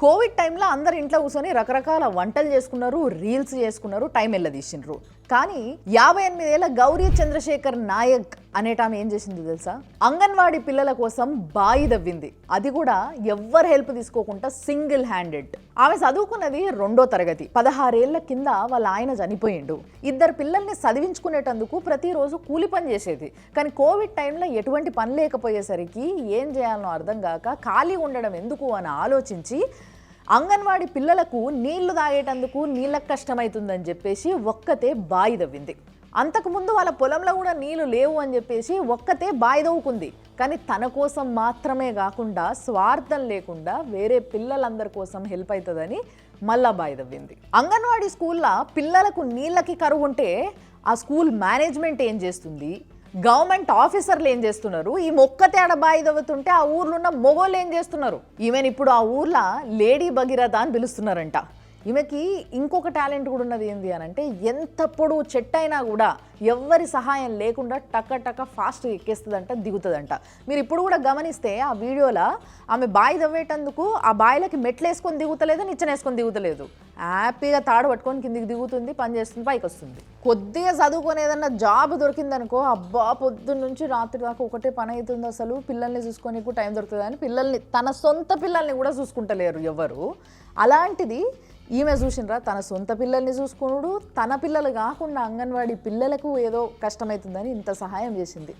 Covid టైంలో అందరు ఇంట్లో కూర్చొని రకరకాల వంటలు చేసుకున్నారు, రీల్స్ చేసుకున్నారు, టైం వెళ్ళదీసిండ్రు. కానీ 58 ఏళ్ల గౌరీ చంద్రశేఖర్ నాయక్ అనేటామె ఏం చేసింది తెలుసా? అంగన్వాడీ పిల్లల కోసం బాయి దవ్వింది. అది కూడా ఎవ్వరు హెల్ప్ తీసుకోకుండా సింగిల్ హ్యాండెడ్. ఆమె చదువుకున్నది 2వ తరగతి. 16 ఏళ్ల కింద వాళ్ళ ఆయన చనిపోయిండు. 2 పిల్లల్ని చదివించుకునేటందుకు ప్రతిరోజు కూలి పని చేసేది. కానీ కోవిడ్ టైంలో ఎటువంటి పని లేకపోయేసరికి ఏం చేయాలనో అర్థం కాక ఖాళీ ఉండడం ఎందుకు అని ఆలోచించి అంగన్వాడీ పిల్లలకు నీళ్లు తాగేటందుకు నీళ్ళకు కష్టమవుతుందని చెప్పేసి ఒక్కతే బాయి దవ్వింది. అంతకుముందు వాళ్ళ పొలంలో కూడా నీళ్లు లేవు అని చెప్పేసి ఒక్కతే బాయి దవ్వుకుంది. కానీ తన కోసం మాత్రమే కాకుండా స్వార్థం లేకుండా వేరే పిల్లలందరి కోసం హెల్ప్ అవుతుందని మళ్ళా బాయి దవ్వింది. అంగన్వాడీ స్కూల్లో పిల్లలకు నీళ్ళకి కరువు ఉంటే ఆ స్కూల్ మేనేజ్మెంట్ ఏం చేస్తుంది, గవర్నమెంట్ ఆఫీసర్లు ఏం చేస్తున్నారు, ఈ మొక్కతే ఆడ బాయి దవ్వుతుంటే ఆ ఊర్లో ఉన్న మొగోళ్ళు ఏం చేస్తున్నారు? ఈమెను ఇప్పుడు ఆ ఊర్లో లేడీ భగీరథ అని పిలుస్తున్నారంట. ఈమెకి ఇంకొక టాలెంట్ కూడా ఉన్నది ఏంది అని అంటే, ఎంత పొడవు చెట్టు అయినా కూడా ఎవ్వరి సహాయం లేకుండా టక్క టక్క ఫాస్ట్గా ఎక్కేస్తుందంట, దిగుతుందంట. మీరు ఇప్పుడు కూడా గమనిస్తే ఆ వీడియోలో ఆమె బాయి దవ్వేటందుకు ఆ బాయిలకి మెట్లు వేసుకొని దిగుతలేదు, నిచ్చెనేసుకొని దిగుతలేదు. హ్యాపీగా తాడు పట్టుకొని కిందికి దిగుతుంది, పని చేస్తుంది, పైకి వస్తుంది. కొద్దిగా చదువుకొని ఏదన్నా జాబ్ దొరికిందనుకో, అబ్బా పొద్దున్న నుంచి రాత్రి దాకా ఒకటే పని అవుతుంది, అసలు పిల్లల్ని చూసుకొని టైం దొరుకుతుంది అని పిల్లల్ని, తన సొంత పిల్లల్ని కూడా చూసుకుంటలేరు ఎవరు. అలాంటిది ఈమె చూసినరా, తన సొంత పిల్లల్ని చూసుకున్నాడు, తన పిల్లలు కాకుండా అంగన్వాడీ పిల్లలకు ఏదో కష్టమవుతుందని ఇంత సహాయం చేసింది.